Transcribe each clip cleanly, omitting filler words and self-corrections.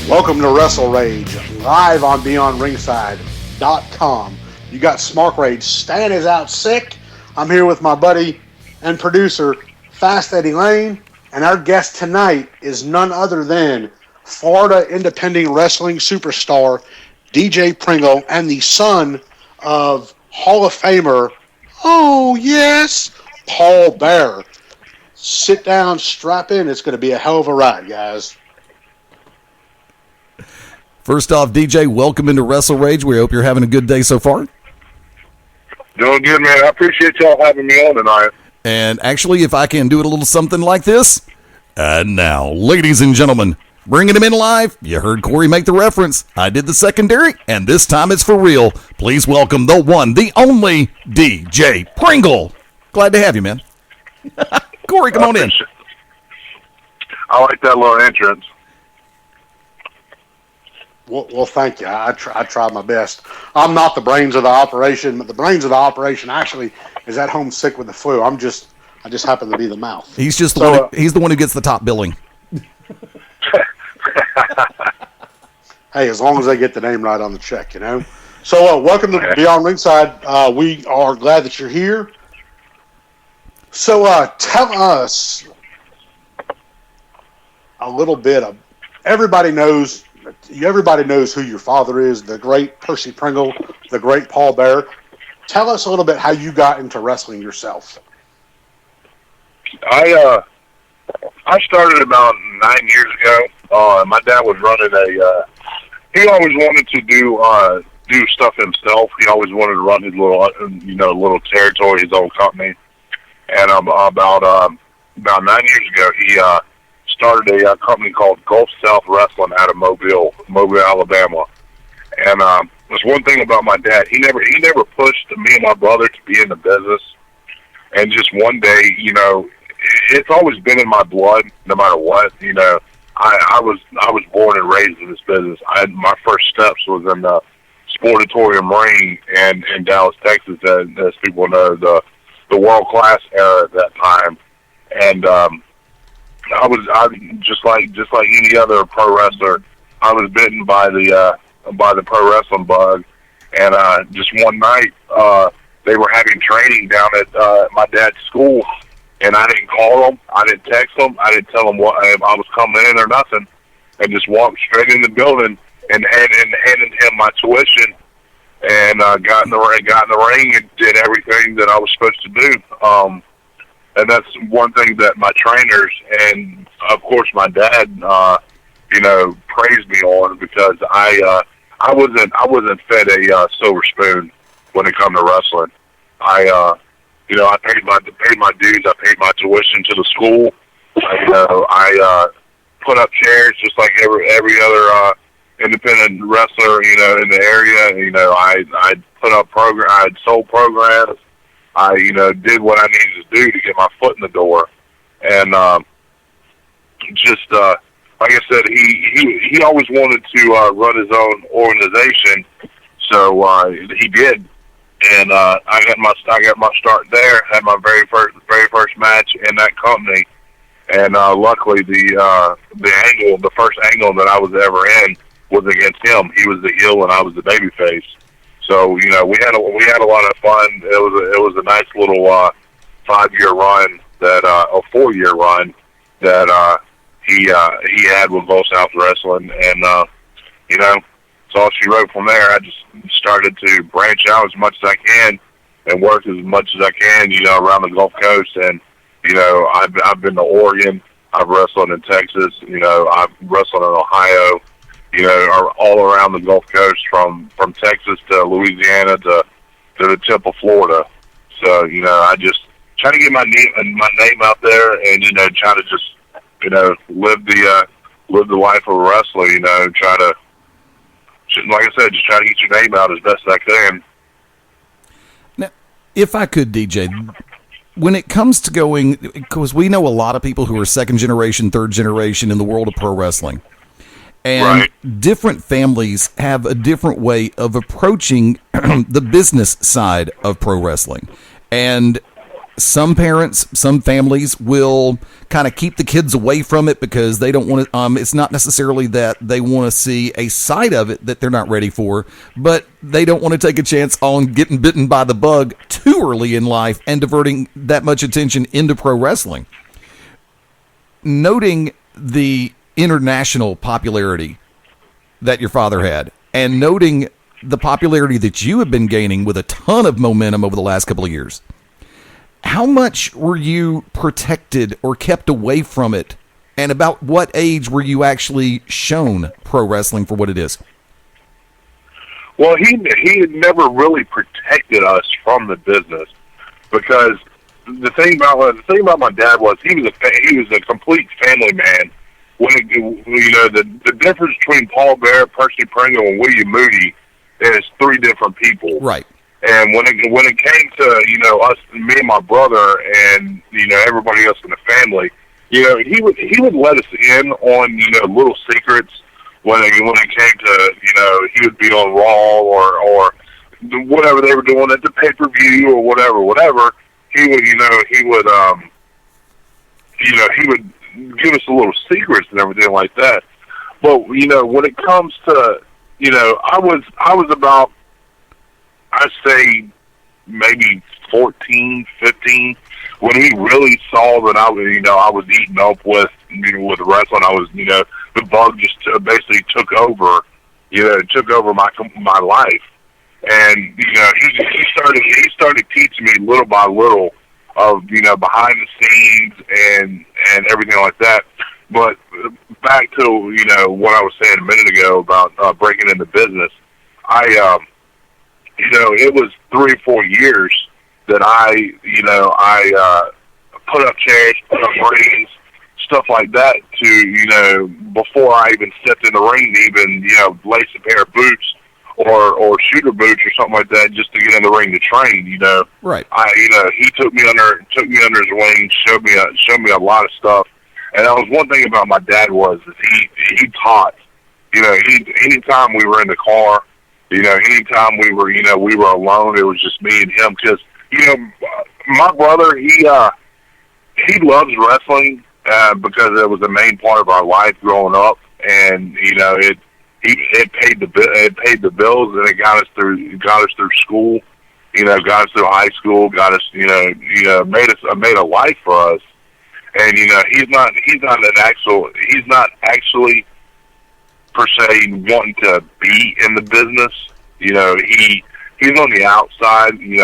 Welcome to WrestleRage, live on BeyondRingside.com. You got SmarkRage. Stan is out sick. I'm here with my buddy and producer, Fast Eddie Layne, and our guest tonight is none other than Florida independent wrestling superstar D.J. Pringle and the son of Hall of Famer, oh yes, Paul Bearer. Sit down, strap in. It's going to be a hell of a ride, guys. First off, DJ, welcome into WrestleRage. We hope you're having a good day so far. Doing good, man. I appreciate y'all having me on tonight. And actually, if I can do it a little something like this. And now, ladies and gentlemen, bringing him in live. You heard Corey make the reference. I did the secondary, and this time it's for real. Please welcome the one, the only DJ Pringle. Glad to have you, man. Corey, come on in. I like that little entrance. Well, thank you. I tried my best. I'm not the brains of the operation, but the brains of the operation actually is at home sick with the flu. I just happen to be the mouth. He's just the one. He's the one who gets the top billing. Hey, as long as they get the name right on the check, you know. So, welcome to Beyond Ringside. We are glad that you're here. So, tell us a little bit of. Everybody knows who your father is, the great Percy Pringle, the great Paul Bearer. Tell us a little bit how you got into wrestling yourself. I started about 9 years ago. My dad was running he always wanted to do stuff himself. He always wanted to run his little territory, his own company. And about 9 years ago, he started a company called Gulf South Wrestling out of Mobile, Alabama. And there's one thing about my dad. He never pushed me and my brother to be in the business. And just one day, it's always been in my blood, no matter what. I was born and raised in this business. My first steps was in the Sportatorium Ring in Dallas, Texas, as people know, the world class era at that time. And I just like any other pro wrestler. I was bitten by the pro wrestling bug, and just one night they were having training down at my dad's school, and I didn't call them, I didn't text them, I didn't tell them what I was coming in or nothing, and just walked straight in the building and handed him my tuition, and got in the ring and did everything that I was supposed to do. And that's one thing that my trainers and, of course, my dad, praised me on, because I wasn't fed a silver spoon when it come to wrestling. I paid my dues. I paid my tuition to the school. I put up chairs just like every other independent wrestler, in the area. I put up I sold programs. I, did what I needed to do to get my foot in the door. And like I said, he always wanted to run his own organization, so he did. And I got my start there. Had my very first match in that company, and luckily the first angle that I was ever in was against him. He was the heel and I was the babyface. So we had a lot of fun. It was a nice little 5-year run a 4-year run that he had with Gulf South Wrestling, and so all she wrote from there. I just started to branch out as much as I can and work as much as I can, around the Gulf Coast. And I've been to Oregon. I've wrestled in Texas. I've wrestled in Ohio. All around the Gulf Coast, from Texas to Louisiana to the tip of Florida. So I just try to get my name out there, and try to just live the life of a wrestler. Try to, like I said, just try to get your name out as best as I can. Now, if I could, DJ, when it comes to going, because we know a lot of people who are second generation, third generation in the world of pro wrestling. And right. Different families have a different way of approaching the business side of pro wrestling. And some parents, some families will kind of keep the kids away from it because they don't want to. It's not necessarily that they want to see a side of it that they're not ready for, but they don't want to take a chance on getting bitten by the bug too early in life and diverting that much attention into pro wrestling. Noting the international popularity that your father had, and noting the popularity that you have been gaining with a ton of momentum over the last couple of years, how much were you protected or kept away from it? And about what age were you actually shown pro wrestling for what it is? Well, he had never really protected us from the business, because the thing about my dad was he was a complete family man. When the difference between Paul Bear, Percy Pringle, and William Moody is three different people. Right. And when it came to us, me and my brother, and everybody else in the family, he would let us in on little secrets. When it came to he would be on Raw or whatever they were doing at the pay-per-view or whatever. He would give us a little secrets and everything like that. But when it comes to I was about, I'd say maybe 14, 15 when he really saw that I was eating up with wrestling. I was the bug just basically took over my life, and he started teaching me little by little of behind the scenes and everything like that. But back to what I was saying a minute ago about breaking into business, it was 3 or 4 years that I put up chairs, put up rings, stuff like that to before I even stepped in the ring to even lace a pair of boots or shooter boots or something like that just to get in the ring to train. Right. He took me under his wing, showed me a lot of stuff. And that was one thing about my dad was he taught. Anytime we were in the car, anytime we were alone, it was just me and him. Because my brother, he loves wrestling because it was the main part of our life growing up, and it paid the bills, and it got us through school. Got us through high school, got us made a life for us. And he's not actually per se wanting to be in the business. He's on the outside. He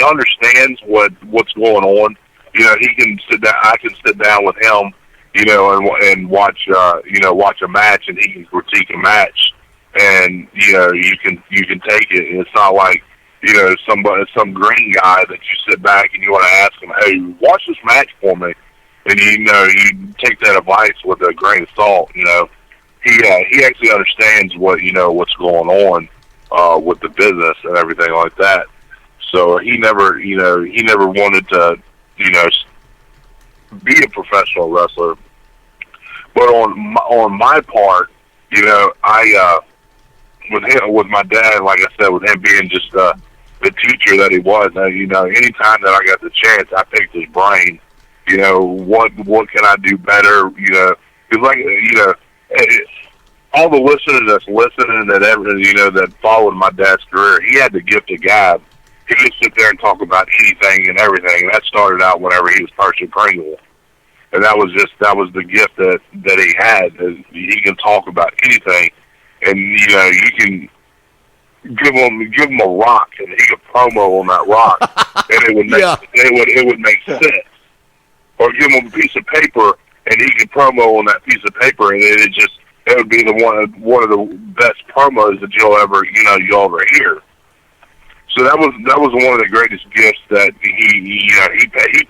understands what's going on. He can sit down. I can sit down with him, and watch a match, and he can critique a match, and you can take it. It's not like some green guy that you sit back and you want to ask him, hey, watch this match for me. And you take that advice with a grain of salt. He actually understands what's going on with the business and everything like that. So he never wanted to be a professional wrestler. But on my part, I with my dad, like I said, with him being just the teacher that he was, anytime that I got the chance, I picked his brain. What can I do better? Because all the listeners that's listening that followed my dad's career, he had the gift of gab. He could sit there and talk about anything and everything. And that started out whenever he was Percy Pringle, and that was the gift that he had. He can talk about anything, and you can give him a rock, and he could promo on that rock, and it would make sense. Or give him a piece of paper, and he could promo on that piece of paper, and it would be one of the best promos that you'll ever hear. So that was one of the greatest gifts that he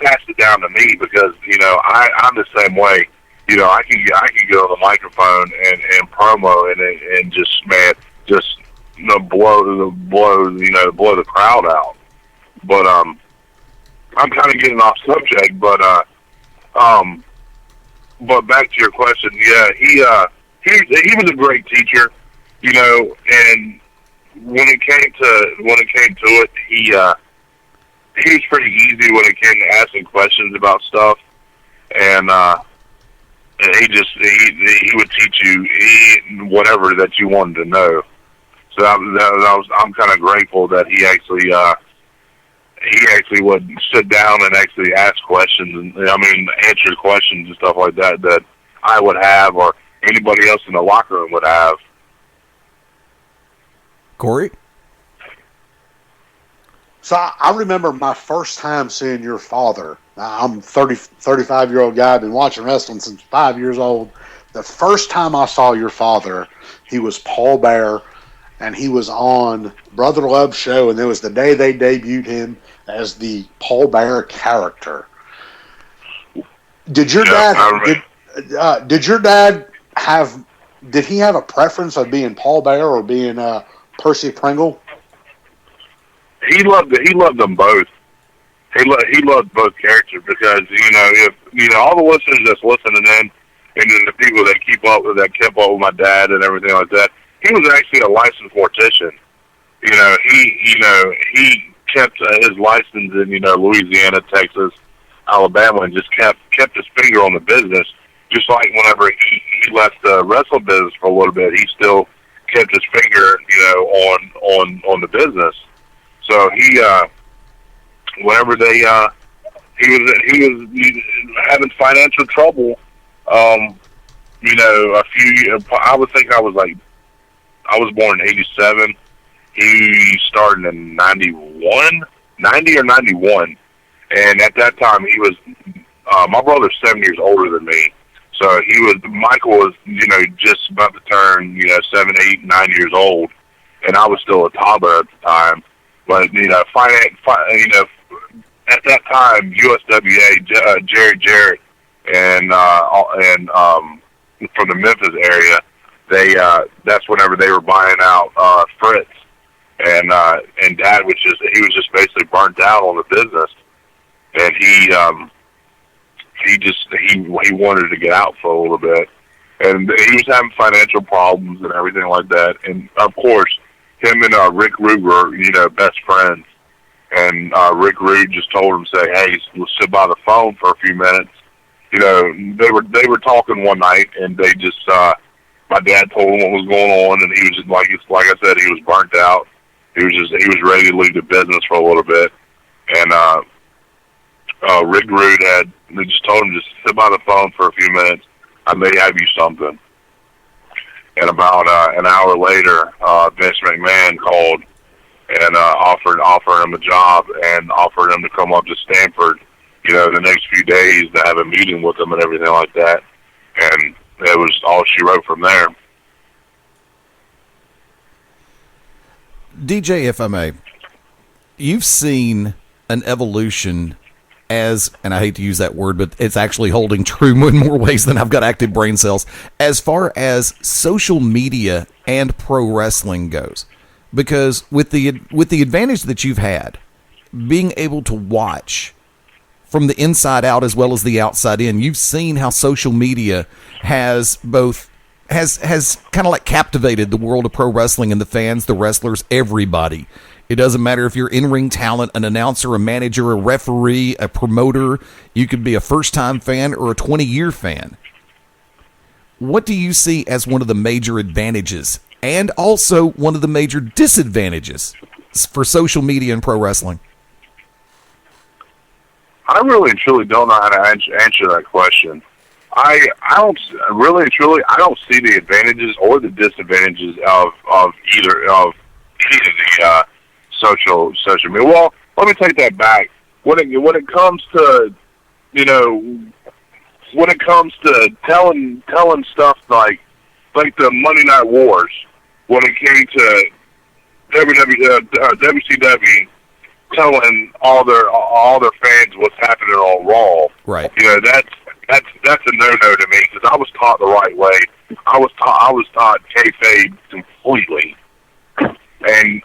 passed it down to me, because I'm the same way. I can go on the microphone and promo and just blow the crowd out. But I'm kind of getting off subject, but back to your question, yeah, he was a great teacher, and when it came to it, he was pretty easy when it came to asking questions about stuff, and he would teach you whatever that you wanted to know. So I'm kind of grateful that he actually would sit down and actually ask questions, and answer questions and stuff like that I would have, or anybody else in the locker room would have. Corey? So I remember my first time seeing your father. I'm a 35-year-old guy, been watching wrestling since 5 years old. The first time I saw your father, he was Paul Bearer, and he was on Brother Love's show, and it was the day they debuted him as the Paul Bearer character. Did your dad have a preference of being Paul Bearer or being Percy Pringle? He loved them both. He loved both characters because if all the listeners that's listening in, and then the people that kept up with my dad and everything like that, he was actually a licensed mortician. He kept his license in Louisiana, Texas, Alabama, and just kept his finger on the business. Just like whenever he left the wrestling business for a little bit, he still kept his finger on the business. So whenever he was having financial trouble, a few years, I would think I was born in 87. He started in 90 or 91. And at that time he was, my brother's 7 years older than me. So Michael was, just about to turn, 7, 8, 9 years old. And I was still a toddler at the time. But, at that time, USWA, Jerry Jarrett, and from the Memphis area, that's whenever they were buying out Fritz, and Dad was just basically burnt out on the business, and he wanted to get out for a little bit, and he was having financial problems and everything like that, and of course, him and Rick Rude were best friends. And Rick Rude just told him, say, hey, we'll sit by the phone for a few minutes. They were talking one night, and they just my dad told him what was going on, and he was just like I said, he was burnt out. He was ready to leave the business for a little bit, and Rick Rude they just told him just sit by the phone for a few minutes. I may have you something. And about an hour later, Vince McMahon called and offered him a job and offered him to come up to Stanford, the next few days to have a meeting with him and everything like that. And it was all she wrote from there. DJ, if I may, you've seen an evolution and I hate to use that word, but it's actually holding true in more ways than I've got active brain cells, as far as social media and pro wrestling goes. Because with the advantage that you've had, being able to watch from the inside out as well as the outside in, you've seen how social media has kind of like captivated the world of pro wrestling and the fans, the wrestlers, everybody. It doesn't matter if you're in-ring talent, an announcer, a manager, a referee, a promoter. You could be a first-time fan or a 20-year fan. What do you see as one of the major advantages and also one of the major disadvantages for social media and pro wrestling? I really and truly don't know how to answer that question. I don't really and truly, I don't see the advantages or the disadvantages of either of the social media. Well, let me take that back. When it comes to telling stuff like the Monday Night Wars, when it came to WCW telling all their fans what's happening on Raw, right? That's a no-no to me because I was taught the right way. I was taught kayfabe completely. And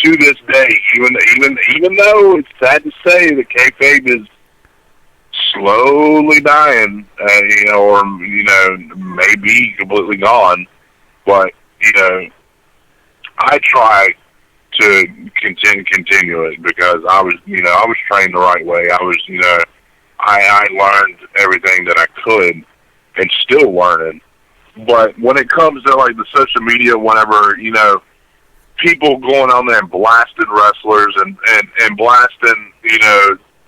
to this day, even though it's sad to say that kayfabe is slowly dying, or maybe completely gone, but I try to continue it because I was trained the right way. I was, I learned everything that I could and still learning. But when it comes to like the social media, whenever, people going on there and blasting wrestlers and blasting,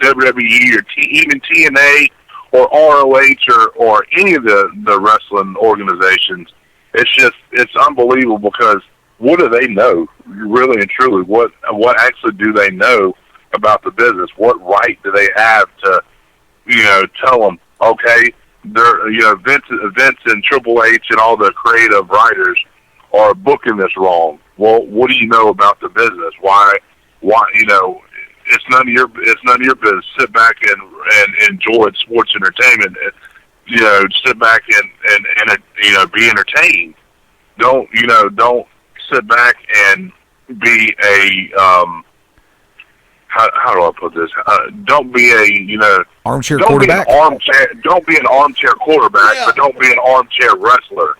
WWE or even TNA or ROH or any of the wrestling organizations, it's unbelievable because what do they know, really and truly? What actually do they know about the business? What right do they have to, tell them, okay, they're, Vince and Triple H and all the creative writers are booking this wrong. Well, what do you know about the business? Why, it's none of your business. Sit back and enjoy sports entertainment. Sit back and be entertained. Don't sit back and be a how do I put this? Don't be a armchair don't quarterback. Don't be an armchair quarterback, but don't be an armchair wrestler.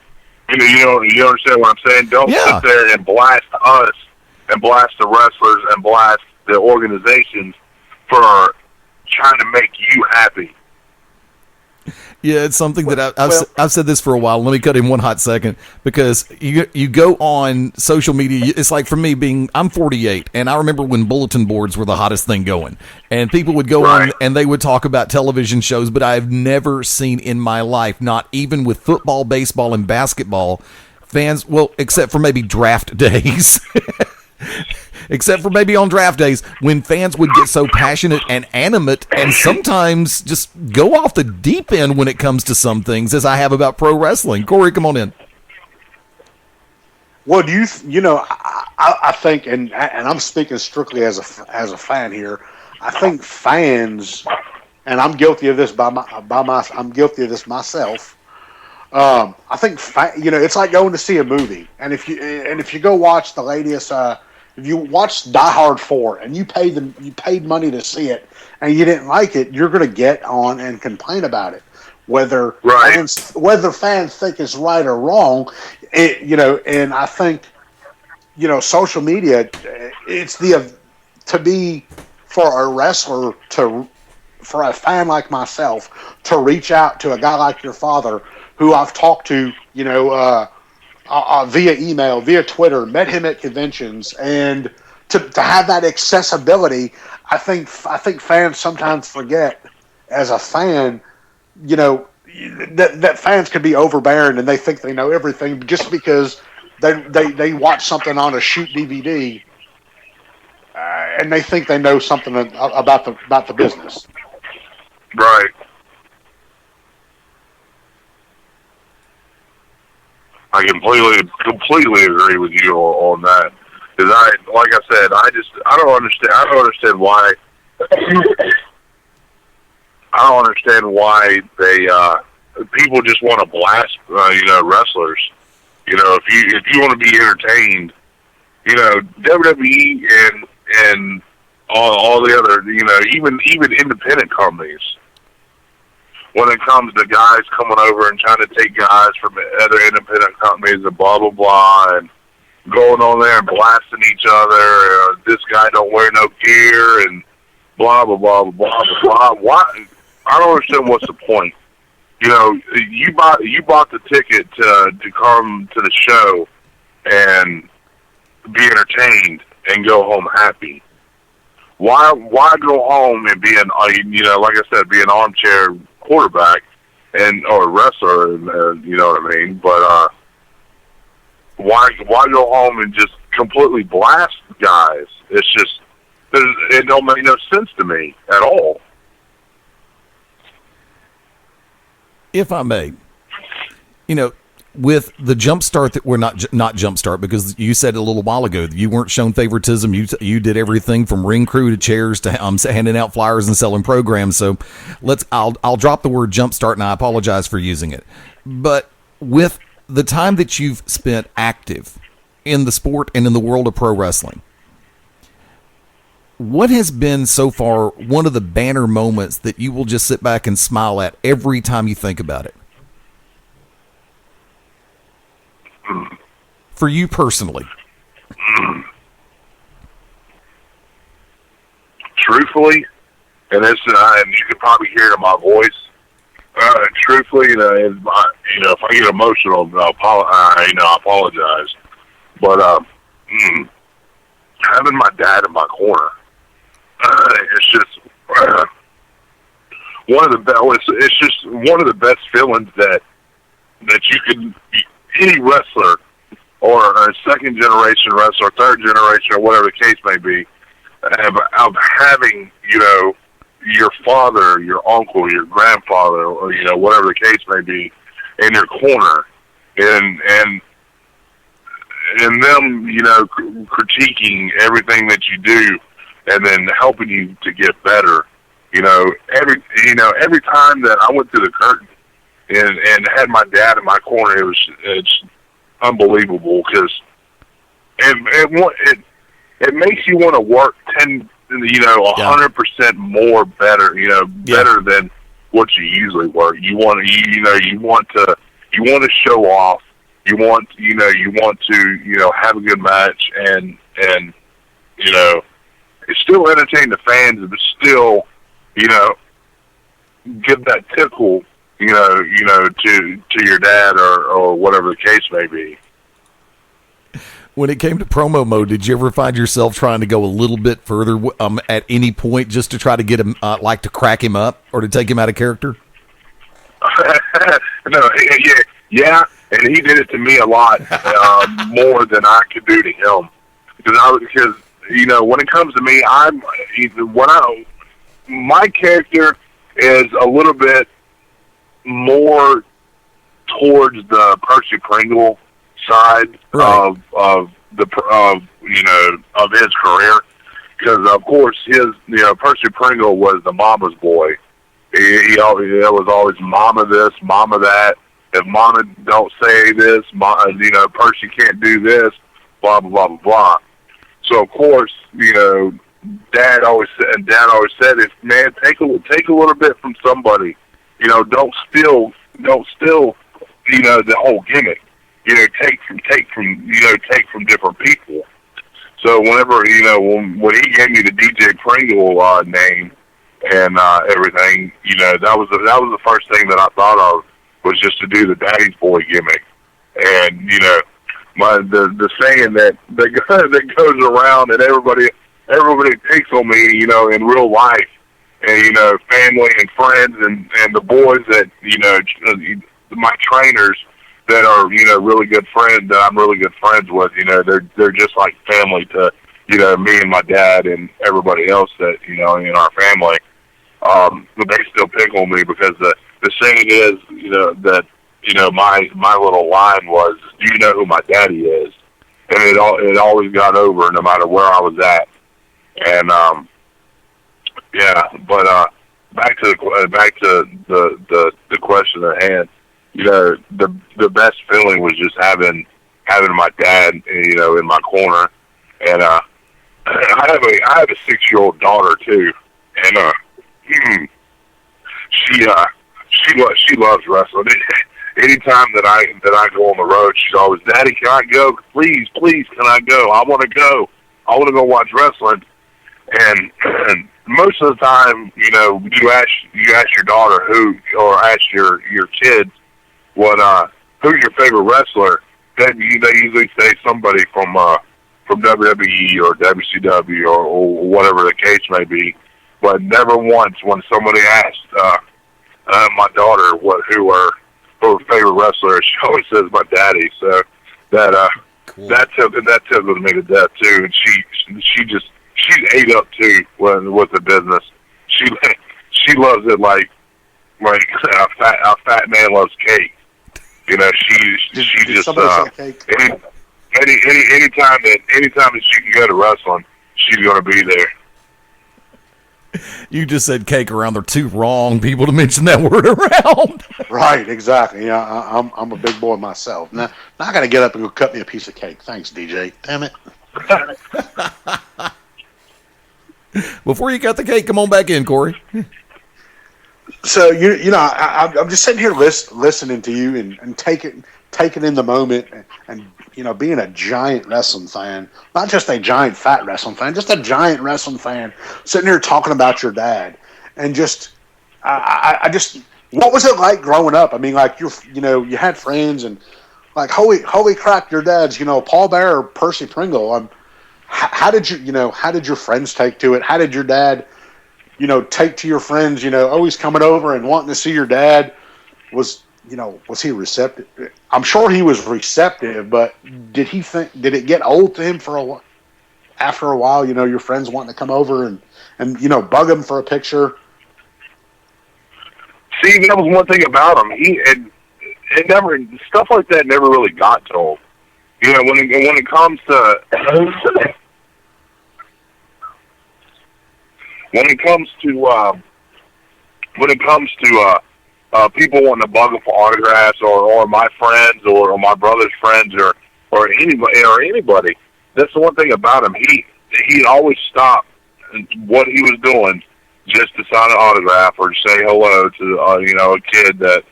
You understand what I'm saying? Don't sit there and blast us and blast the wrestlers and blast the organizations for trying to make you happy. Yeah, it's something that I've said this for a while. Let me cut in one hot second because you go on social media. It's like for me I'm 48, and I remember when bulletin boards were the hottest thing going, and people would go on and they would talk about television shows. But I've never seen in my life, not even with football, baseball, and basketball, fans. Well, except for maybe draft days. Except for maybe on draft days when fans would get so passionate and animate and sometimes just go off the deep end when it comes to some things, as I have about pro wrestling. Corey, come on in. Well, do I think, and I'm speaking strictly as a fan here. I think fans, and I'm guilty of this I'm guilty of this myself. I think it's like going to see a movie, and if you go watch the latest. If you watch Die Hard 4 and you paid money to see it and you didn't like it, you're going to get on and complain about it, whether fans think it's right or wrong. And I think social media, it's for a wrestler for a fan like myself to reach out to a guy like your father who I've talked to, via email, via Twitter, met him at conventions, and to have that accessibility, I think fans sometimes forget as a fan, that fans can be overbearing and they think they know everything just because they watch something on a shoot DVD and they think they know something about the business. Right. I completely agree with you on that. Because like I said, I don't understand why. I don't understand why people just want to blast, wrestlers. If you want to be entertained, WWE and all the other, even independent companies. When it comes to guys coming over and trying to take guys from other independent companies and blah, blah, blah, and going on there and blasting each other, this guy don't wear no gear, and blah, blah, blah, blah, blah, blah. Why? I don't understand what's the point. You bought the ticket to come to the show and be entertained and go home happy. Why go home and be like I said, be an armchair quarterback or wrestler, you know what I mean? But why go home and just completely blast guys? It's just it don't make no sense to me at all. If I may, with the jump start that we're not jump start, because you said a little while ago you weren't shown favoritism. You did everything from ring crew to chairs to handing out flyers and selling programs. So I'll drop the word jump start, and I apologize for using it. But with the time that you've spent active in the sport and in the world of pro wrestling, what has been so far one of the banner moments that you will just sit back and smile at every time you think about it? For you personally. truthfully, and this, and you can probably hear it in my voice. Truthfully, if I get emotional, I apologize. But having my dad in my corner, it's just one of the best. It's just one of the best feelings that you can, any wrestler or a second generation wrestler, third generation, or whatever the case may be, of having, your father, your uncle, your grandfather, or whatever the case may be, in your corner, and them, critiquing everything that you do, and then helping you to get better. Every time that I went through the curtain and had my dad in my corner, it's unbelievable, because it makes you want to work 100% more better, better than what you usually work. You want to show off. You want to have a good match, and it's still entertain the fans, but still, give that tickle, to your dad or whatever the case may be. When it came to promo mode, did you ever find yourself trying to go a little bit further at any point, just to try to get him, to crack him up or to take him out of character? No, yeah, and he did it to me a lot more than I could do to him, because when it comes to me, my character is a little bit more towards the Percy Pringle side, right, of his career, because of course Percy Pringle was the mama's boy. He was always mama this, mama that. If mama don't say this, Percy can't do this, blah blah blah blah blah. So of course, Dad always said, "If man, take a little bit from somebody, don't steal, the whole gimmick. Take from different people." So whenever when he gave me the DJ Pringle name and everything, that was the first thing that I thought of, was just to do the Daddy's Boy gimmick. And the saying that goes around, and everybody picks on me, in real life, and family and friends and the boys that my trainers that are really good friends, that I'm really good friends with. They're just like family to me and my dad and everybody else that in our family. But they still pick on me, because the saying is that my little line was, "Do you know who my daddy is?" And it always got over, no matter where I was at. And but back to the question at hand. The best feeling was just having my dad, in my corner. And I have a 6-year-old daughter too, and she loves wrestling. Anytime that I go on the road, she's always, "Daddy, can I go? Please, can I go? I want to go. I want to go watch wrestling." And most of the time, you ask your daughter or ask your kids who's your favorite wrestler. Then they usually say somebody from WWE or WCW or whatever the case may be. But never once when somebody asked my daughter who her favorite wrestler is, she always says my daddy. So cool. that tickled me to death too. And she's ate up too with the business. She loves it like a fat man loves cake. She just anytime that she can go to wrestling, she's going to be there. You just said cake around. They're two wrong people to mention that word around. Right, exactly. Yeah, I'm a big boy myself. Now I got to get up and go cut me a piece of cake. Thanks, DJ. Damn it. Before you cut the cake, come on back in, Corey. So I'm just sitting here listening to you and taking taking in the moment and being a giant wrestling fan, not just a giant fat wrestling fan, just a giant wrestling fan, sitting here talking about your dad, and just I just, what was it like growing up? I mean, like you had friends, and like holy crap, your dad's Paul Bear or Percy Pringle. How did your friends take to it? How did your dad take to your friends? Always coming over and wanting to see your dad. Was he receptive? I'm sure he was receptive, but did it get old to him after a while, your friends wanting to come over and bug him for a picture? See, that was one thing about him. It never, stuff like that never really got to him. When it comes to people wanting to bug him for autographs, or my friends, or my brother's friends, or anybody. That's the one thing about him. He'd always stop what he was doing just to sign an autograph or to say hello to a kid that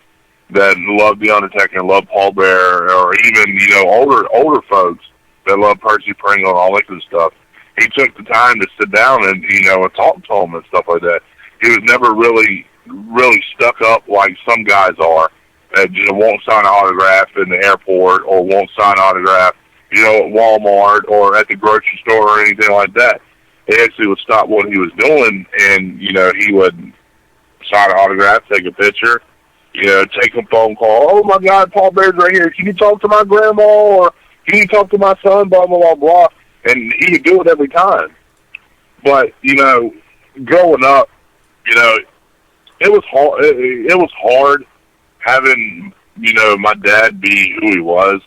loved The Undertaker and loved Paul Bear, or even older folks that loved Percy Pringle and all that good stuff. He took the time to sit down and and talk to them and stuff like that. He was never really stuck up like some guys are, that won't sign an autograph in the airport, or won't sign an autograph at Walmart or at the grocery store or anything like that. He actually would stop what he was doing, and he would sign an autograph, take a picture, take a phone call. Oh my God, Paul Bear's right here. Can you talk to my grandma, or can you talk to my son? Blah blah blah blah. And he would do it every time. But growing up, it was hard. It was hard having my dad be who he was,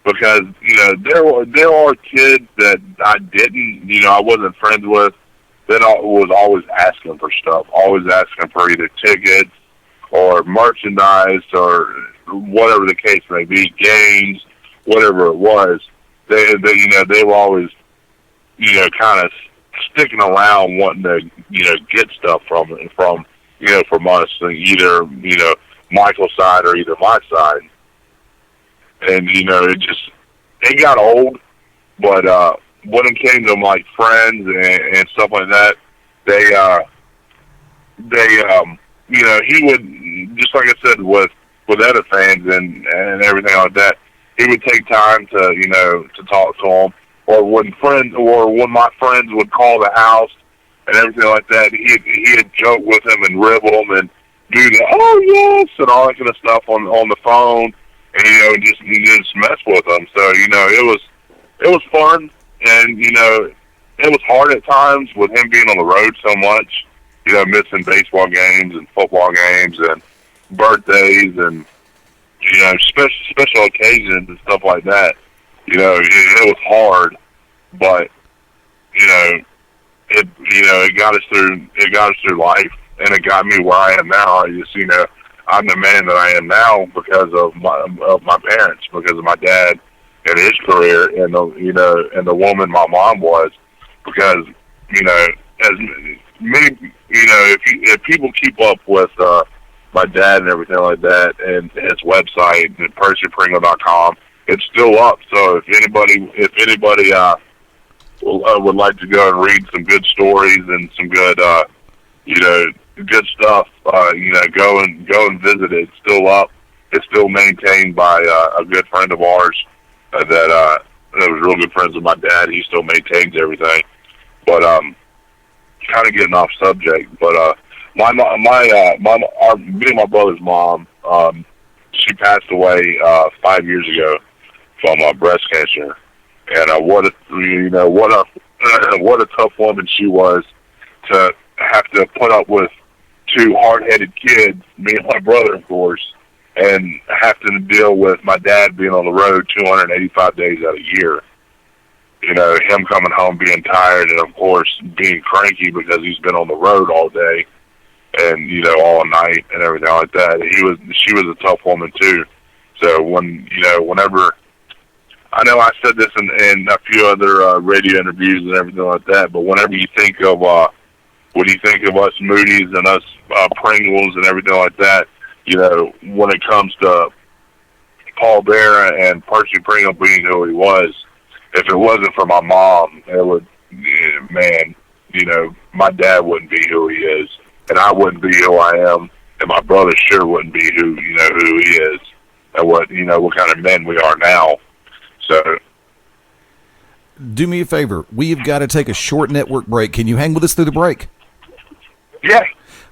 because there are kids that I didn't I wasn't friends with, that was always asking for stuff, always asking for either tickets or merchandise or whatever the case may be, games, whatever it was. They were always kind of sticking around wanting to get stuff from us, either Michael's side or either my side. And it got old, but when it came to like friends and stuff like that, he would, just like I said with other fans and everything like that, he would take time to talk to them. Or when my friends would call the house and everything like that, he'd joke with them and ribble them and do the "oh yes" and all that kind of stuff on the phone, and just mess with them. So it was fun, and it was hard at times with him being on the road so much, missing baseball games and football games and birthdays and special occasions and stuff like that. It was hard, but it got us through life, and it got me where I am now. I just I'm the man that I am now because of my parents, because of my dad and his career, and the woman my mom was, because as many if people keep up with my dad and everything like that, and his website and PercyPringle.com. It's still up, so if anybody would like to go and read some good stories and some good good stuff, go and visit it. It's still up. It's still maintained by a good friend of ours that was real good friends with my dad. He still maintains everything. But kind of getting off subject. But me and my brother's mom, she passed away 5 years ago from breast cancer, and what a tough woman she was to have to put up with two hard-headed kids, me and my brother, of course, and have to deal with my dad being on the road 285 days out of the year. Him coming home being tired, and of course being cranky because he's been on the road all day and all night and everything like that. She was a tough woman too. So whenever, I know I said this in a few other radio interviews and everything like that, but whenever you think of when you think of us Moody's and us Pringles and everything like that, when it comes to Paul Bear and Percy Pringle being who he was, if it wasn't for my mom, it would, man, my dad wouldn't be who he is, and I wouldn't be who I am, and my brother sure wouldn't be who he is, and what kind of men we are now. So, do me a favor. We've got to take a short network break. Can you hang with us through the break? Yeah.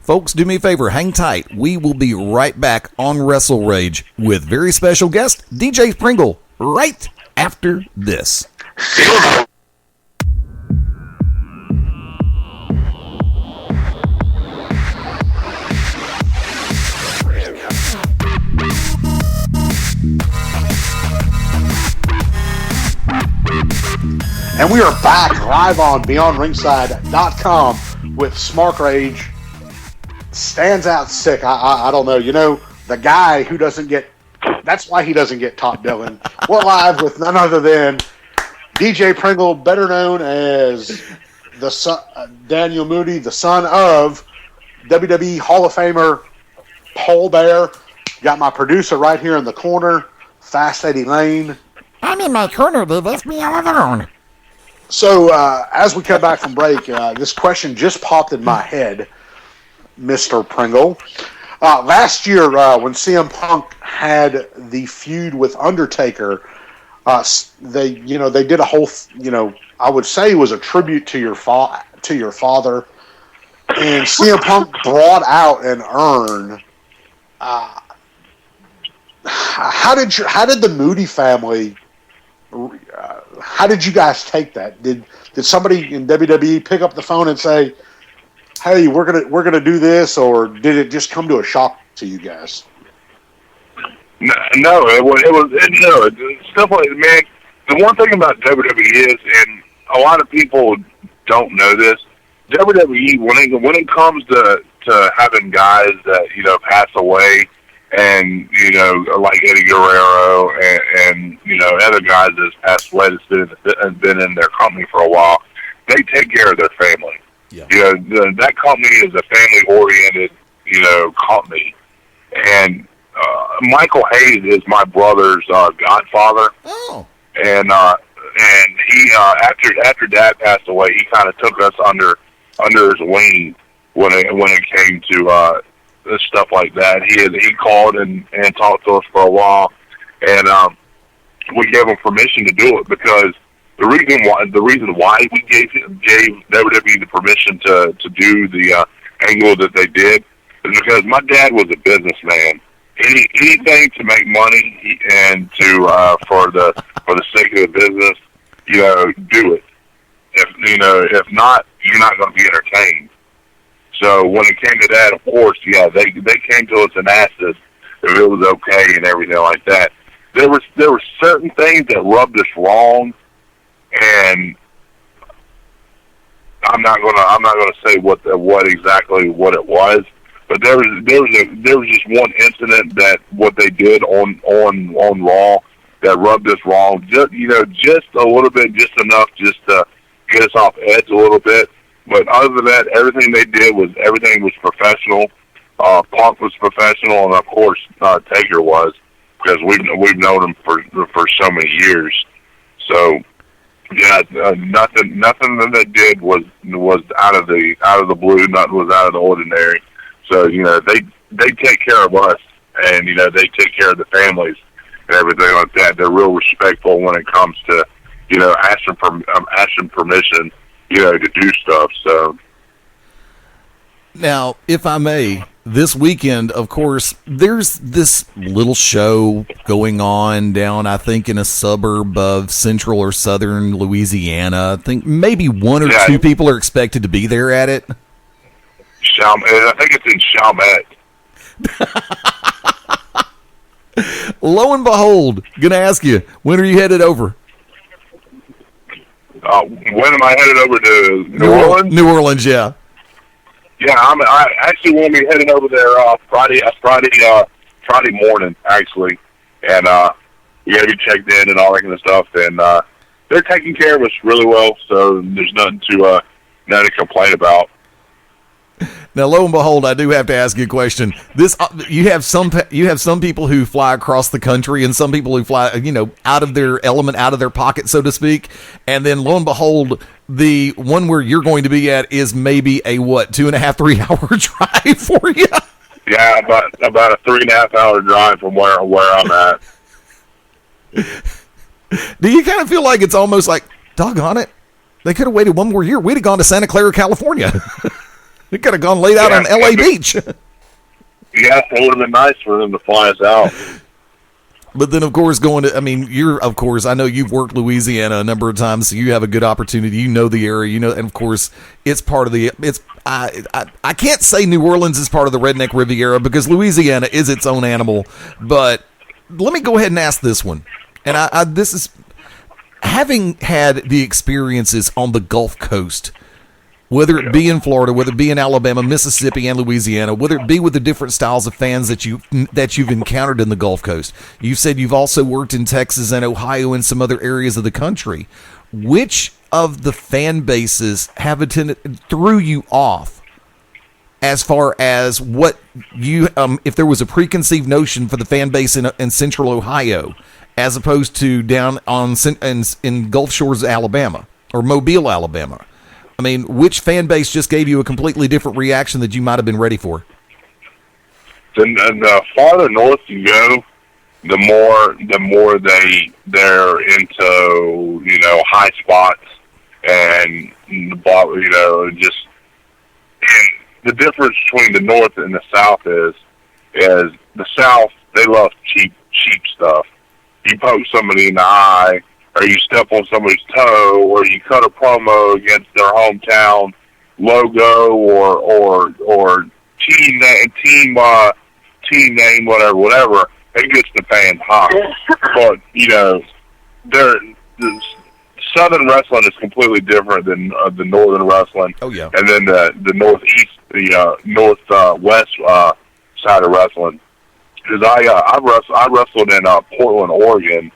Folks, do me a favor. Hang tight. We will be right back on WrestleRage with very special guest, DJ Pringle, right after this. And we are back live on BeyondRingside.com with SmarkRage. Stands out sick. I don't know. The guy who doesn't get... That's why he doesn't get top billing. We're live with none other than DJ Pringle, better known as the son, Daniel Moody, the son of WWE Hall of Famer Paul Bear. Got my producer right here in the corner, Fast Eddie Layne. I'm in my corner, dude. That's me all alone. So, as we come back from break, this question just popped in my head, Mr. Pringle. Last year, when CM Punk had the feud with Undertaker, they did a whole, I would say it was a tribute to your father, and CM Punk brought out an urn. How did the Moody family? How did you guys take that? Did somebody in WWE pick up the phone and say, "Hey, we're gonna do this," or did it just come to a shock to you guys? No, it's stuff like, man. The one thing about WWE is, and a lot of people don't know this, WWE when it comes to having guys that pass away. And, like Eddie Guerrero and other guys that's passed away that's been in their company for a while, they take care of their family. Yeah. That company is a family-oriented, company. And Michael Hayes is my brother's godfather. Oh. And he, after Dad passed away, he kind of took us under his wing when it came to stuff like that. He called and talked to us for a while, and we gave him permission to do it because the reason why we gave WWE the permission to do the angle that they did is because my dad was a businessman. Anything to make money and to for the sake of the business, do it. If not, you're not going to be entertained. So when it came to that, of course, yeah, they came to us and asked us if it was okay and everything like that. There were certain things that rubbed us wrong, and I'm not gonna say what exactly what it was, but there was just one incident that what they did on Raw that rubbed us wrong. Just a little bit, just enough, just to get us off edge a little bit. But other than that, everything was professional. Punk was professional, and of course, Taker was, because we've known him for so many years. So, yeah, nothing that they did was out of the blue. Nothing was out of the ordinary. So, they take care of us, and they take care of the families and everything like that. They're real respectful when it comes to asking permission. To do stuff. So now, if I may, this weekend, of course, there's this little show going on down, I think, in a suburb of central or southern Louisiana. I think maybe one or two people are expected to be there at it. I think it's in Chalmette. Lo and behold, gonna ask you, when are you headed over? When am I headed over to New Orleans? New Orleans, yeah. Yeah, I actually will be heading over there Friday morning, actually, and we got to be checked in and all that kind of stuff. And they're taking care of us really well, so there's nothing to complain about. Now, lo and behold, I do have to ask you a question. This you have some people who fly across the country, and some people who fly, out of their element, out of their pocket, so to speak. And then, lo and behold, the one where you're going to be at is maybe a 2.5, 3 hour drive for you. Yeah, about a 3.5 hour drive from where I'm at. Do you kind of feel like it's almost like, doggone it, they could have waited one more year? We'd have gone to Santa Clara, California. We could have gone laid out on L.A. Beach. Yeah, it would have been nice for them to fly us out. But then, of course, I know you've worked Louisiana a number of times, so you have a good opportunity. You know the area, and of course, it's part of I can't say New Orleans is part of the Redneck Riviera because Louisiana is its own animal. But let me go ahead and ask this one. And this is, having had the experiences on the Gulf Coast, whether it be in Florida, whether it be in Alabama, Mississippi, and Louisiana, whether it be with the different styles of fans that you've encountered in the Gulf Coast. You've said you've also worked in Texas and Ohio and some other areas of the country. Which of the fan bases threw you off as far as what you, if there was a preconceived notion for the fan base in Central Ohio, as opposed to down in Gulf Shores, Alabama, or Mobile, Alabama? I mean, which fan base just gave you a completely different reaction that you might have been ready for? The farther north you go, the more they're into high spots and just, and the difference between the north and the south is the south, they love cheap stuff. You poke somebody in the eye, or you step on somebody's toe, or you cut a promo against their hometown logo, or team name, whatever. It gets the fans hot. But the Southern wrestling is completely different than the Northern wrestling. Oh yeah. And then the Northeast, the Northwest side of wrestling. Because I wrestled in Portland, Oregon.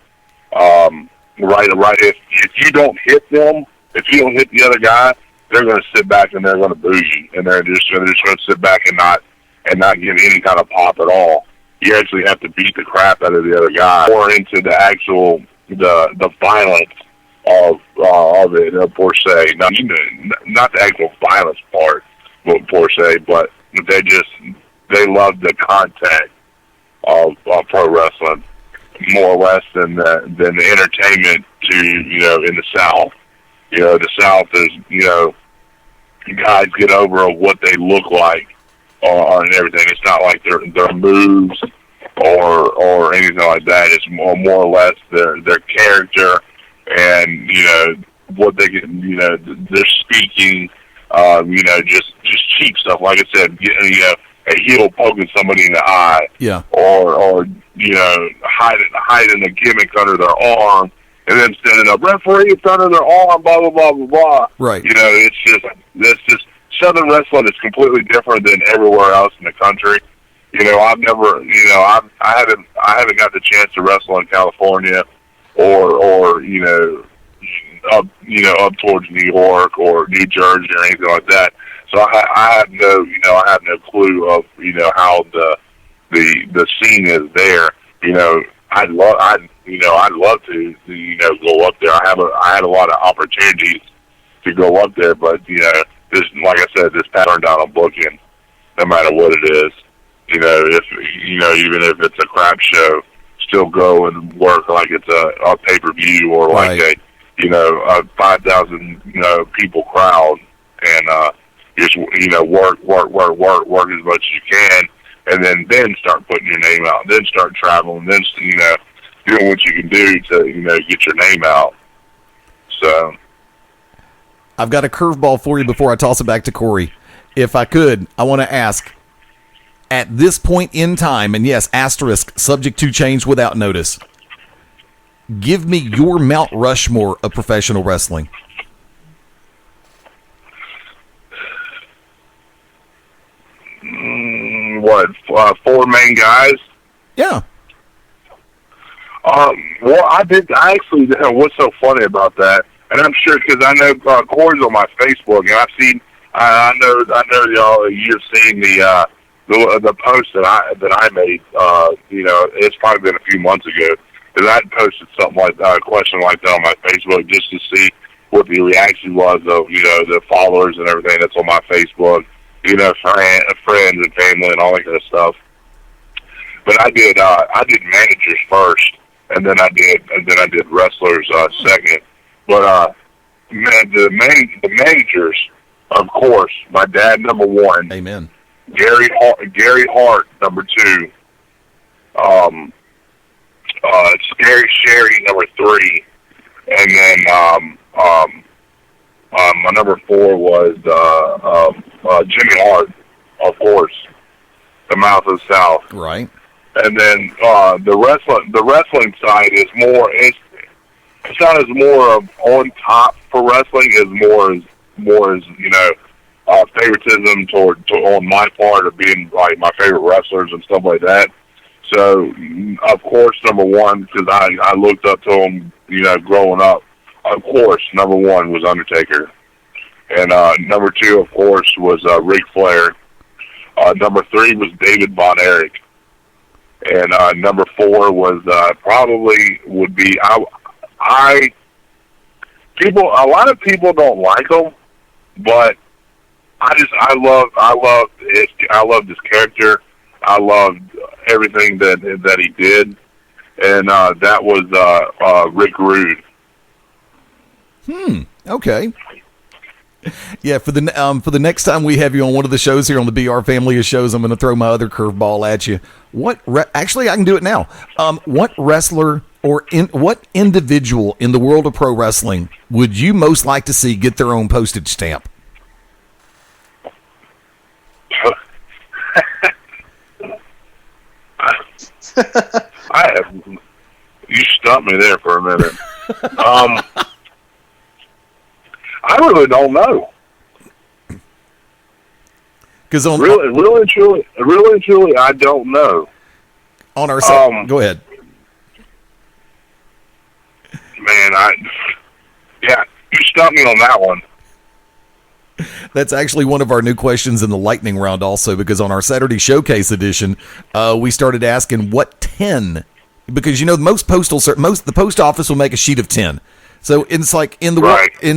Right. If you don't hit them, if you don't hit the other guy, they're going to sit back and they're going to boo you, and they're just going to sit back and not give any kind of pop at all. You actually have to beat the crap out of the other guy, or into the actual the violence of it per se. Not the actual violence part, per se, but they love the contact of pro wrestling more or less than the entertainment in the South. The South is, guys get over what they look like and everything. It's not like their moves or anything like that. It's more or less their character and, what they get, they're speaking, just cheap stuff. Like I said, a heel poking somebody in the eye. Yeah. Or hiding a gimmick under their arm, and then standing up, referee, it's under their arm, blah blah blah blah blah. Right. It's just Southern wrestling is completely different than everywhere else in the country. I've never, I haven't got the chance to wrestle in California or up towards New York or New Jersey or anything like that. So I have no clue of how the scene is there. I'd love to go up there. I had a lot of opportunities to go up there, but this, like I said, this pattern down on booking, no matter what it is. If even if it's a crap show, still go and work like it's a pay-per-view or like a 5,000 people crowd, and just work as much as you can, and then start putting your name out, then start traveling, then doing what you can do to get your name out. So I've got a curveball for you before I toss it back to Corey. If I could, I want to ask, at this point in time, and yes, asterisk, subject to change without notice, give me your Mount Rushmore of professional wrestling. Four main guys? Yeah. Well, I what's so funny about that, and I'm sure because I know Corey's on my Facebook, and I know y'all. You've seen the post that I made. It's probably been a few months ago. Because I posted something like that, a question like that on my Facebook just to see what the reaction was of, the followers and everything that's on my Facebook, friends and family and all that kind of stuff. But I did managers first, and then I did wrestlers second. But the managers, of course, my dad number one. Amen. Gary Hart number two. Scary Sherry number three, and then my number four was Jimmy Hart, of course, the Mouth of the South. Right. And then the wrestling side is more. It's not as more of on top for wrestling as more as favoritism toward on my part of being like my favorite wrestlers and stuff like that. So, of course, number one, because I looked up to him, growing up. Of course, number one was Undertaker. And number two, of course, was Ric Flair. Number three was David Von Erich. And number four was probably would be a lot of people don't like him, but I loved his character. I loved everything that he did, and that was Rick Rude. Okay. Yeah, for the next time we have you on one of the shows here on the BR family of shows, I'm going to throw my other curveball at you. Actually, I can do it now. What wrestler or what individual in the world of pro wrestling would you most like to see get their own postage stamp? You stumped me there for a minute. I really don't know. Because really and truly, I don't know. On our side, go ahead. Man, you stumped me on that one. That's actually one of our new questions in the lightning round also, because on our Saturday Showcase edition, we started asking what 10, because the post office will make a sheet of 10. So it's like in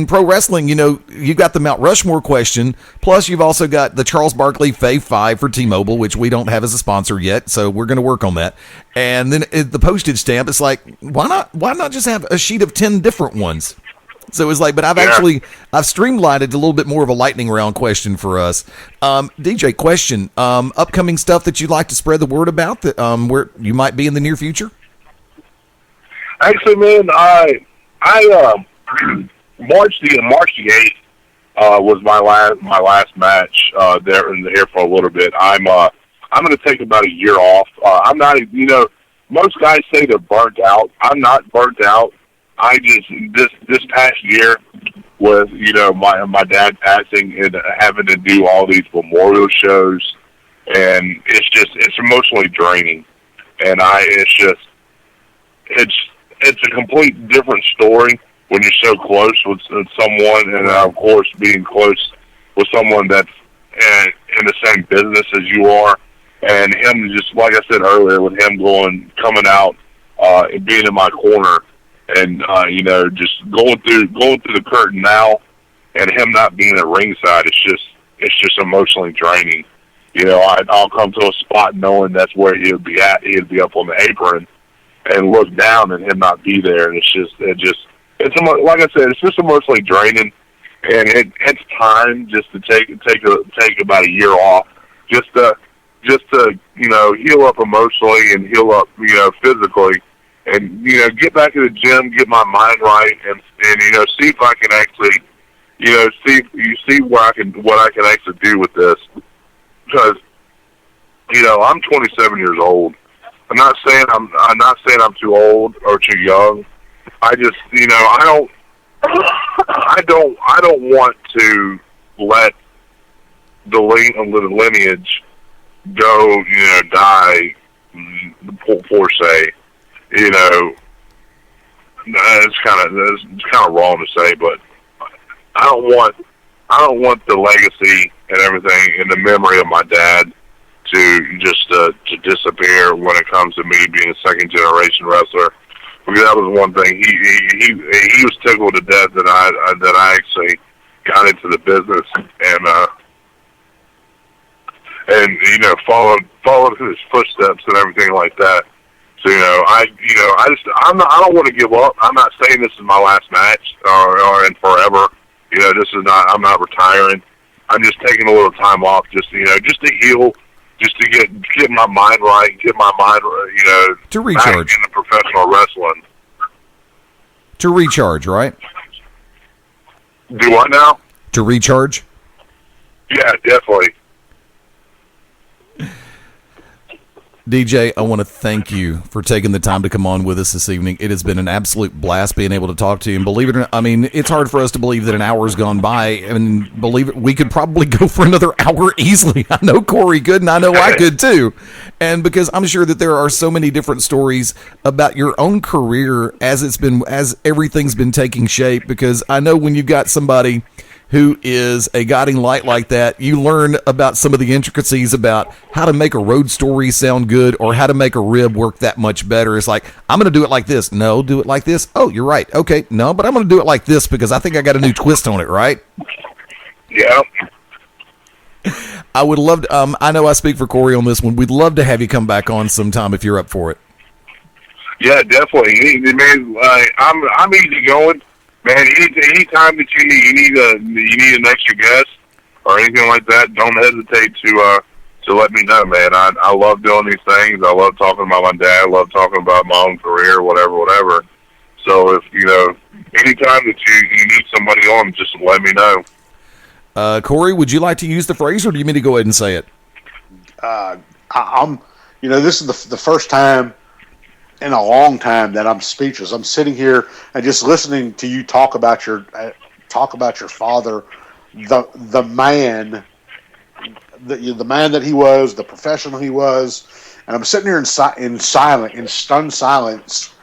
pro wrestling, you've got the Mount Rushmore question, plus you've also got the Charles Barkley Fave 5 for T-Mobile, which we don't have as a sponsor yet, so we're going to work on that. And then the postage stamp, it's like, why not just have a sheet of 10 different ones? So it was like, but I've streamlined it to a little bit more of a lightning round question for us. DJ, question, upcoming stuff that you'd like to spread the word about that where you might be in the near future? Actually, man, I March the 8th was my last match here for a little bit. I'm going to take about a year off. I'm not, most guys say they're burnt out. I'm not burnt out. I just this past year with my dad passing and having to do all these memorial shows, and it's emotionally draining, and it's a complete different story when you're so close with someone, and of course being close with someone that's in the same business as you are, and him, just like I said earlier, with him coming out and being in my corner. And just going through the curtain now, and him not being at ringside, it's just emotionally draining. I'll come to a spot knowing that's where he'll be at. He'll be up on the apron, and look down and him not be there. And it's like I said, it's just emotionally draining. And it's time just to take about a year off, just to heal up emotionally and heal up physically. And get back to the gym, get my mind right, and see if I can actually, see what I can actually do with this. Because I'm 27 years old. I'm not saying I'm too old or too young. I just I don't want to let the lineage go, die, per se. It's kind of wrong to say, but I don't want the legacy and everything in the memory of my dad to just to disappear when it comes to me being a second generation wrestler. Because that was one thing. He was tickled to death that I actually got into the business and you know followed his footsteps and everything like that. So I don't want to give up. I'm not saying this is my last match or in forever. I'm not retiring. I'm just taking a little time off, just to heal, just to get my mind right, to recharge back into professional wrestling. To recharge, right? Do what now? To recharge? Yeah, definitely. DJ, I want to thank you for taking the time to come on with us this evening. It has been an absolute blast being able to talk to you. And believe it or not, I mean, it's hard for us to believe that an hour has gone by. And believe it, we could probably go for another hour easily. I know Corey could, and I know I could too. And because I'm sure that there are so many different stories about your own career as everything's been taking shape. Because I know when you've got somebody who is a guiding light like that, you learn about some of the intricacies about how to make a road story sound good or how to make a rib work that much better. It's like, I'm going to do it like this. No, do it like this. Oh, you're right. Okay, no, but I'm going to do it like this because I think I got a new twist on it, right? Yeah. I would love to, I know I speak for Corey on this one. We'd love to have you come back on sometime if you're up for it. Yeah, definitely. Man, I'm easy going. Man, any time that you need an extra guest or anything like that, don't hesitate to let me know, man. I love doing these things. I love talking about my dad. I love talking about my own career, whatever. So if anytime that you need somebody on, just let me know. Corey, would you like to use the phrase, or do you mean to go ahead and say it? This is the first time in a long time that I'm speechless. I'm sitting here and just listening to you talk about your father, the man that he was, the professional he was, and I'm sitting here in stunned silence,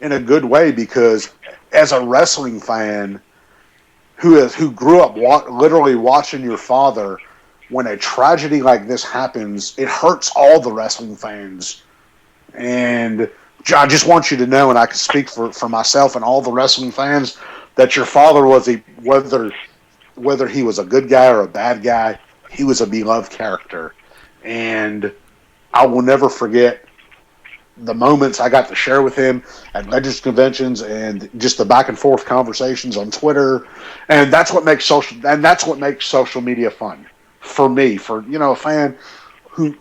in a good way, because as a wrestling fan who grew up literally watching your father, when a tragedy like this happens, it hurts all the wrestling fans. And I just want you to know, and I can speak for myself and all the wrestling fans, that your father was whether he was a good guy or a bad guy, he was a beloved character. And I will never forget the moments I got to share with him at Legends conventions and just the back and forth conversations on Twitter. And that's what makes social media fun for me, for a fan who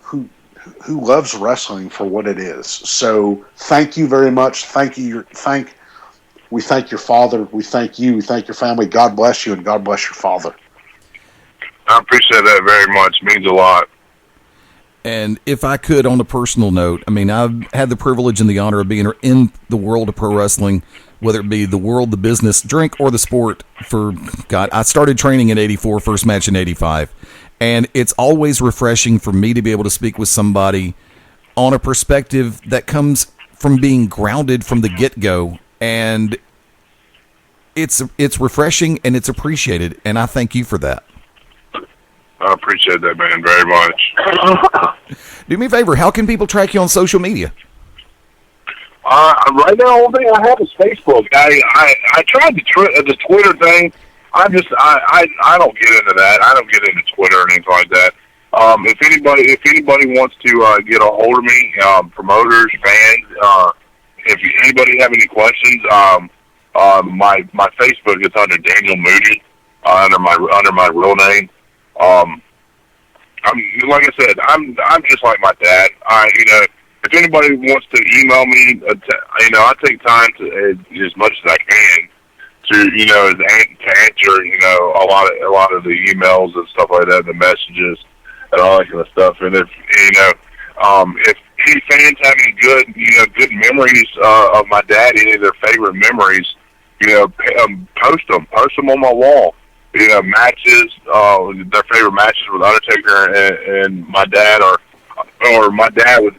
loves wrestling for what it is. So thank you very much. We thank your father. We thank you. We thank your family. God bless you, and God bless your father. I appreciate that very much. It means a lot. And if I could, on a personal note, I mean, I've had the privilege and the honor of being in the world of pro wrestling, whether it be the world, the business, drink, or the sport. I started training in '84, first match in '85. And it's always refreshing for me to be able to speak with somebody on a perspective that comes from being grounded from the get-go. And it's refreshing and it's appreciated. And I thank you for that. I appreciate that, man, very much. Do me a favor. How can people track you on social media? Right now, the only thing I have is Facebook. I tried the Twitter thing. I don't get into that. I don't get into Twitter or anything like that. If anybody wants to get a hold of me, promoters, fans, if anybody have any questions, my Facebook is under Daniel Moody, under my real name. Like I said, I'm just like my dad. If anybody wants to email me, I take time to as much as I can to answer a lot of the emails and stuff like that, the messages and all that kind of stuff. And if any fans have any good memories of my dad, any of their favorite memories, post them on my wall. Matches, their favorite matches with Undertaker and my dad, or my dad with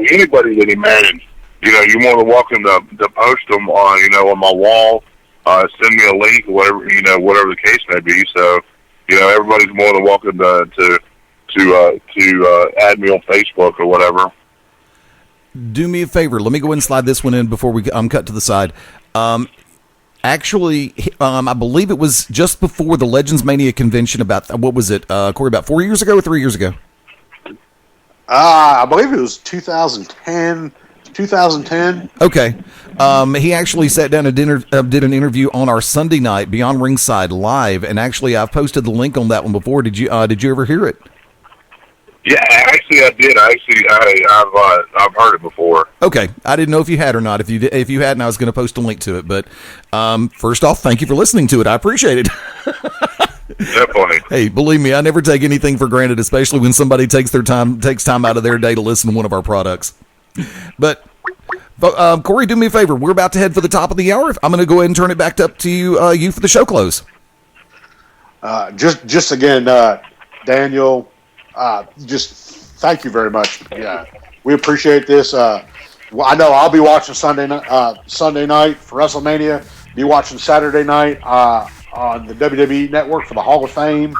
anybody that he managed. You're more than welcome to post them on my wall. Send me a link, whatever the case may be. So everybody's more than welcome to add me on Facebook or whatever. Do me a favor. Let me go ahead and slide this one in before we cut to the side. Actually, I believe it was just before the Legends Mania convention about, what was it, Corey, about 4 years ago or 3 years ago? I believe it was 2010. Okay. He actually sat down and did an interview on our Sunday night, Beyond Ringside Live, and actually I've posted the link on that one before. Did you ever hear it? Yeah, actually I did. I've heard it before. Okay, I didn't know if you had or not. If you hadn't, I was going to post a link to it. But first off, thank you for listening to it. I appreciate it. Definitely. Hey, believe me, I never take anything for granted, especially when somebody takes time out of their day to listen to one of our products. But Corey, do me a favor. We're about to head for the top of the hour. I'm going to go ahead and turn it back up to you for the show close. Just again, Daniel. Just thank you very much. Yeah, we appreciate this. I know I'll be watching Sunday night for WrestleMania. Be watching Saturday night on the WWE Network for the Hall of Fame.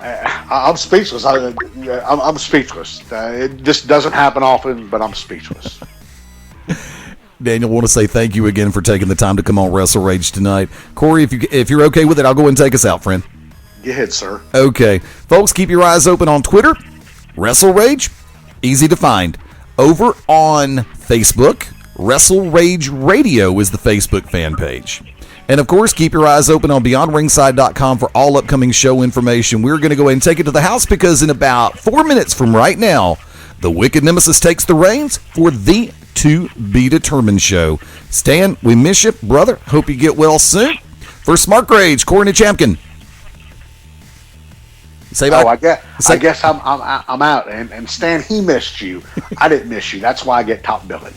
I'm speechless. I'm speechless. It just doesn't happen often, but I'm speechless. Daniel, I want to say thank you again for taking the time to come on WrestleRage tonight. Corey, if you're okay with it, I'll go ahead and take us out, friend. Go ahead, sir. Okay. Folks, keep your eyes open on Twitter. WrestleRage, easy to find. Over on Facebook, WrestleRage Radio is the Facebook fan page. And, of course, keep your eyes open on BeyondRingside.com for all upcoming show information. We're going to go ahead and take it to the house because in about 4 minutes from right now, the Wicked Nemesis takes the reins for the To Be Determined show. Stan, we miss you, brother. Hope you get well soon. For SmarkRage, Corey Champkin. I guess I'm out. And Stan, he missed you. I didn't miss you. That's why I get top billing.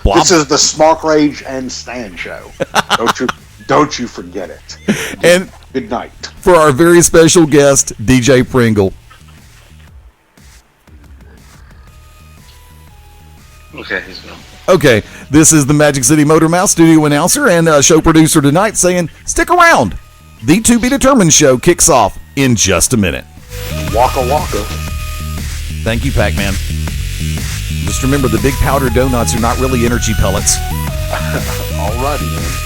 This is the SmarkRage and Stan show. Don't you forget it. And good night. For our very special guest, DJ Pringle. Okay, he's gone. Okay, this is the Magic City Motor Mouth studio announcer and show producer tonight saying, stick around. The To Be Determined show kicks off in just a minute. Waka waka. Thank you, Pac-Man. Just remember, the big powder donuts are not really energy pellets. All righty, man.